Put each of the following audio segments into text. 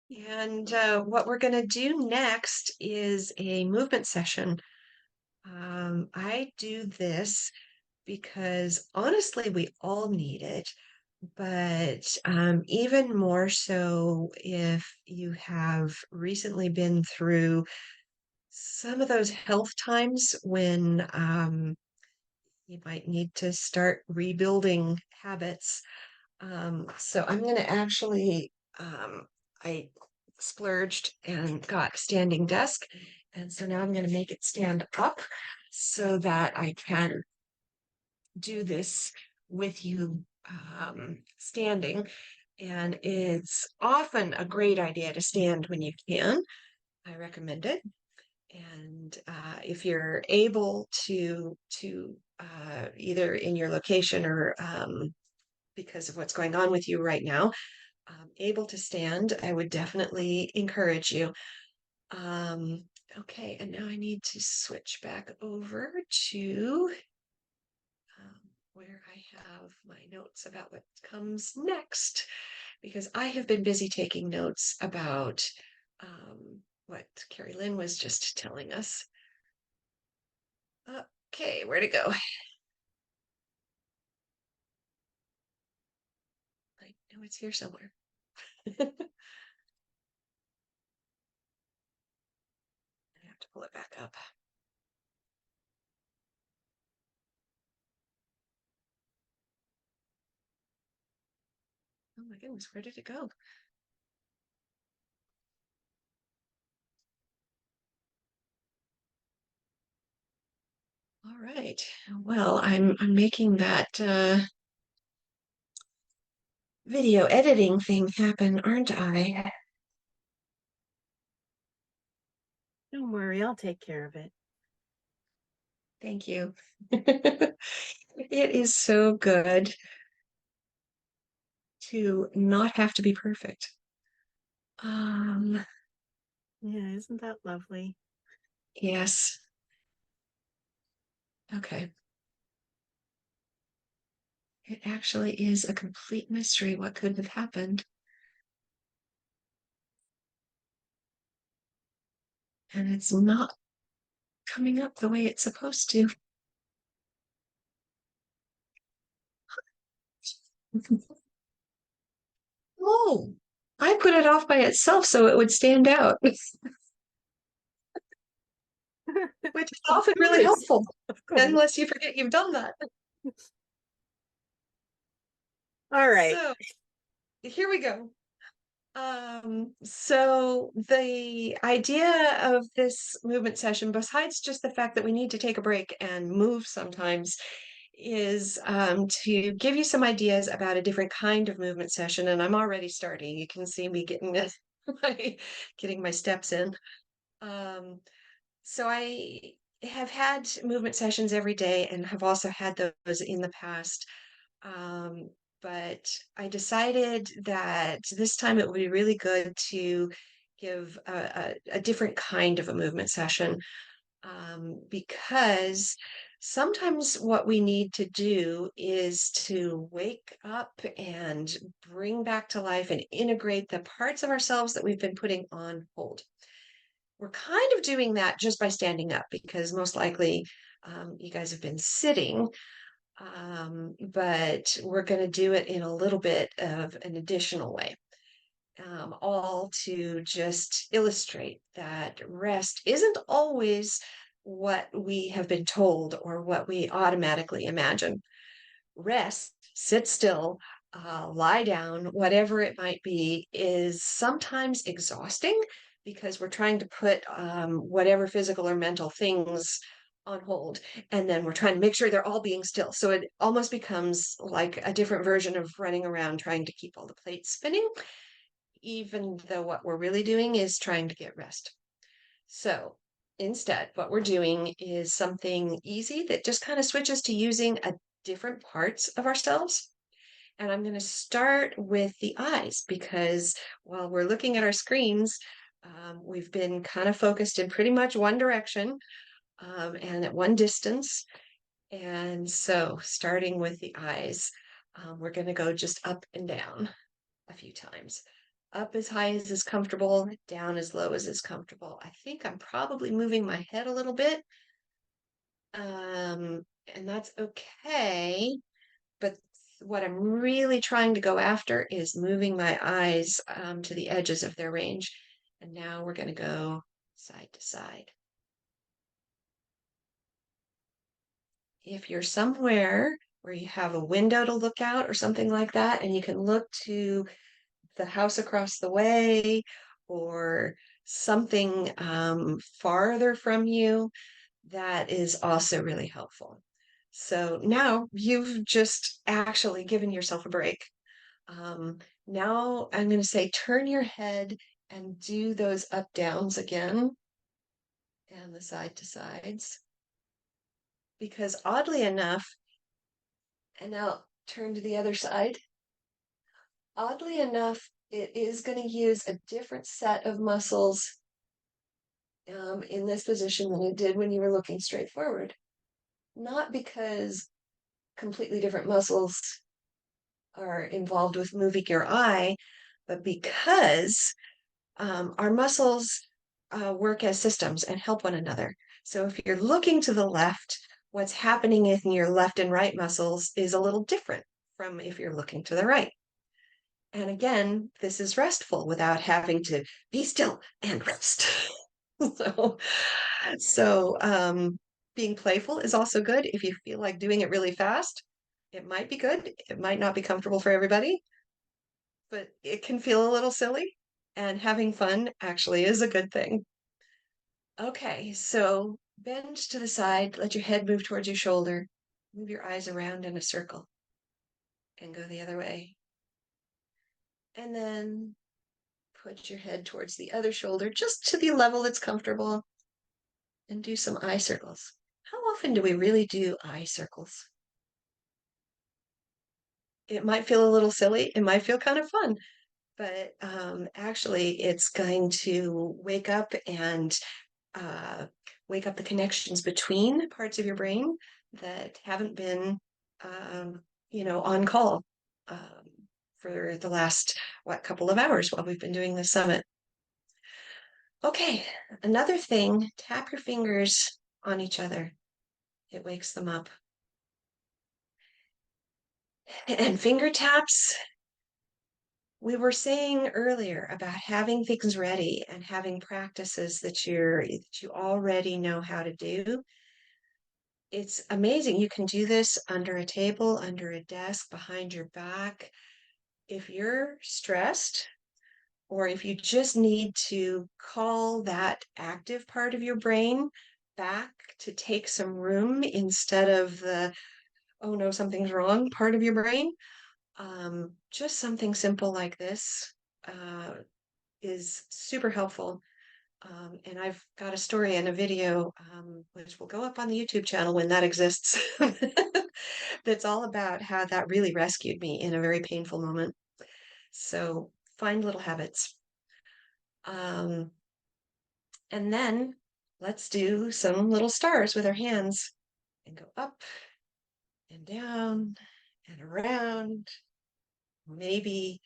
And what we're going to do next is a movement session. I do this because honestly, we all need it, but even more so if you have recently been through some of those health times when you might need to start rebuilding habits. So I'm going to actually, I splurged and got a standing desk. And so now I'm going to make it stand up so that I can do this with you standing. And it's often a great idea to stand when you can. I recommend it. And if you're able to either in your location or because of what's going on with you right now, able to stand, I would definitely encourage you. Um, okay, and now I need to switch back over to where I have my notes about what comes next, because I have been busy taking notes about what Carrie Lynn was just telling us. Okay, where to go? I know it's here somewhere. I have to pull it back up. Oh my goodness, where did it go? All right. Well, I'm making that video editing thing happen, aren't I? Don't worry, I'll take care of it. Thank you. It is so good to not have to be perfect. Um, Yeah, isn't that lovely? yes. Okay. It actually is a complete mystery what could have happened. And it's not coming up the way it's supposed to. Oh, I put it off by itself so it would stand out, which is Of often really course, helpful, of course. unless you forget you've done that. All right. So here we go. So the idea of this movement session, besides just the fact that we need to take a break and move sometimes, is to give you some ideas about a different kind of movement session. And I'm already starting. You can see me getting getting my steps in. Um, so I have had movement sessions every day and have also had those in the past. Um, but I decided that this time it would be really good to give a different kind of a movement session, because sometimes what we need to do is to wake up and bring back to life and integrate the parts of ourselves that we've been putting on hold. We're kind of doing that just by standing up because most likely you guys have been sitting, but we're going to do it in a little bit of an additional way, all to just illustrate that rest isn't always what we have been told or what we automatically imagine. Rest, sit still, lie down, whatever it might be, is sometimes exhausting because we're trying to put whatever physical or mental things on hold. And then we're trying to make sure they're all being still. So it almost becomes like a different version of running around trying to keep all the plates spinning, even though what we're really doing is trying to get rest. So instead, what we're doing is something easy that just kind of switches to using a different parts of ourselves. And I'm going to start with the eyes because while we're looking at our screens, we've been kind of focused in pretty much one direction, and at one distance. And so, starting with the eyes, we're going to go just up and down a few times. Up as high as is comfortable, down as low as is comfortable. I think I'm probably moving my head a little bit. And that's okay. But what I'm really trying to go after is moving my eyes to the edges of their range. And now we're going to go side to side. If you're somewhere where you have a window to look out or something like that, and you can look to the house across the way or something farther from you, that is also really helpful. So now you've just actually given yourself a break. Now I'm going to say turn your head and do those up downs again and the side to sides. Because oddly enough, and now turn to the other side. Oddly enough, it is going to use a different set of muscles in this position than it did when you were looking straight forward. Not because completely different muscles are involved with moving your eye, but because our muscles work as systems and help one another. So if you're looking to the left, what's happening in your left and right muscles is a little different from if you're looking to the right. And again, this is restful without having to be still and rest. so, so being playful is also good. If you feel like doing it really fast, it might be good. It might not be comfortable for everybody, but it can feel a little silly. And having fun actually is a good thing. Okay, so bend to the side, let your head move towards your shoulder, move your eyes around in a circle, and go the other way. And then put your head towards the other shoulder, just to the level that's comfortable, and do some eye circles. How often do we really do eye circles? It might feel a little silly, it might feel kind of fun, but actually, it's going to uh, wake up the connections between parts of your brain that haven't been, um, on call um, for the last couple of hours while we've been doing this summit. Okay, another thing, tap your fingers on each other. It wakes them up. And finger taps, we were saying earlier about having things ready and having practices that you already know how to do. It's amazing. You can do this under a table, under a desk, behind your back. If you're stressed, or if you just need to call that active part of your brain back to take some room instead of the, oh no, something's wrong part of your brain, just something simple like this is super helpful. And I've got a story and a video, which will go up on the YouTube channel when that exists, that's all about how that really rescued me in a very painful moment. So find little habits. Um, and then let's do some little stars with our hands and go up and down and around. Maybe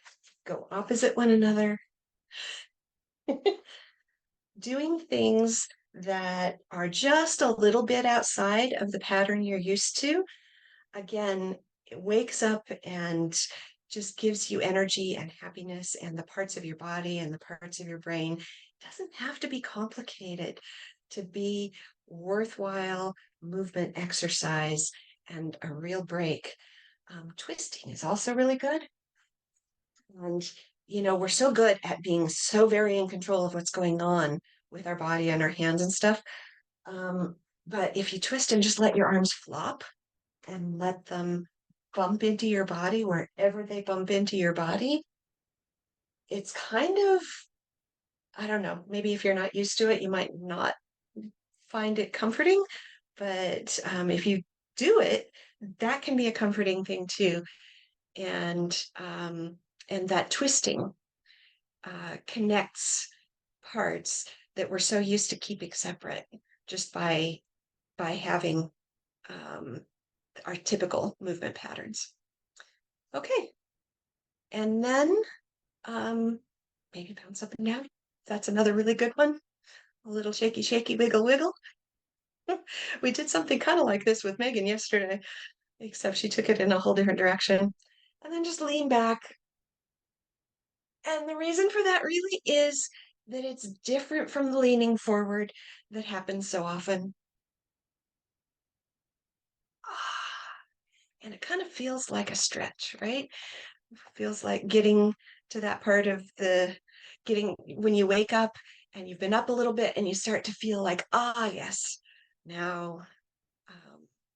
go opposite one another. Doing things that are just a little bit outside of the pattern you're used to, again, it wakes up and just gives you energy and happiness and the parts of your body and the parts of your brain. It doesn't have to be complicated to be worthwhile movement exercise and a real break. Twisting is also really good. And, we're so good at being so very in control of what's going on with our body and our hands and stuff. But if you twist and just let your arms flop and let them bump into your body wherever they bump into your body, it's kind of, I don't know, maybe if you're not used to it, you might not find it comforting. But if you do it, that can be a comforting thing too. And that twisting connects parts that we're so used to keeping separate just by having um, our typical movement patterns. Okay, and then maybe bounce up and down. That's another really good one. A little shaky, shaky, wiggle, wiggle. We did something kind of like this with Megan yesterday, except she took it in a whole different direction. And then just lean back. And the reason for that really is that it's different from the leaning forward that happens so often. Ah, and it kind of feels like a stretch, right? Feels like getting to that part of the getting when you wake up and you've been up a little bit and you start to feel like, ah, yes, now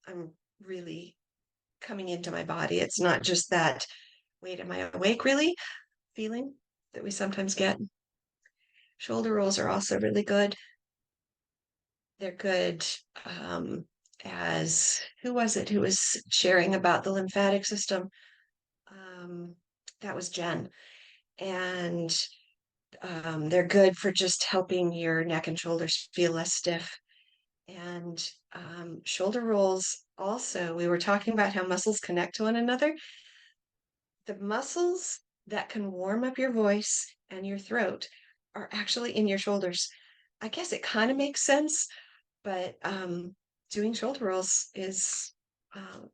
I'm really coming into my body. It's not just that, wait, am I awake really feeling that we sometimes get. Shoulder rolls are also really good. They're good as who was it who was sharing about the lymphatic system? Um, that was Jen. And they're good for just helping your neck and shoulders feel less stiff. And shoulder rolls also, we were talking about how muscles connect to one another. The muscles that can warm up your voice and your throat are actually in your shoulders. I guess it kind of makes sense, but doing shoulder rolls is um,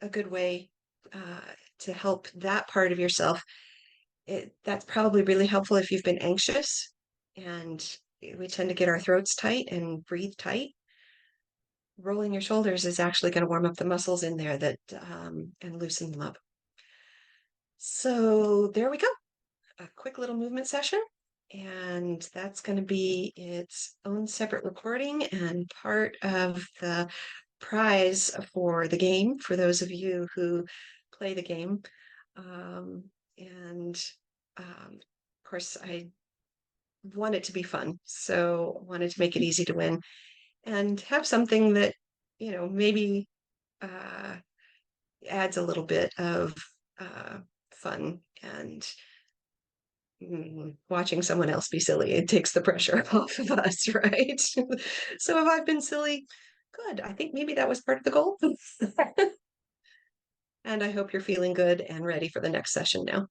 a good way uh, to help that part of yourself. That's probably really helpful if you've been anxious and we tend to get our throats tight and breathe tight. Rolling your shoulders is actually going to warm up the muscles in there that and loosen them up. So there we go. A quick little movement session. And that's going to be its own separate recording and part of the prize for the game for those of you who play the game. And of course, I want it to be fun. So wanted to make it easy to win and have something that, maybe uh, adds a little bit of fun and watching someone else be silly. It takes the pressure off of us, right? So if I've been silly, good. I think maybe that was part of the goal. And I hope you're feeling good and ready for the next session now.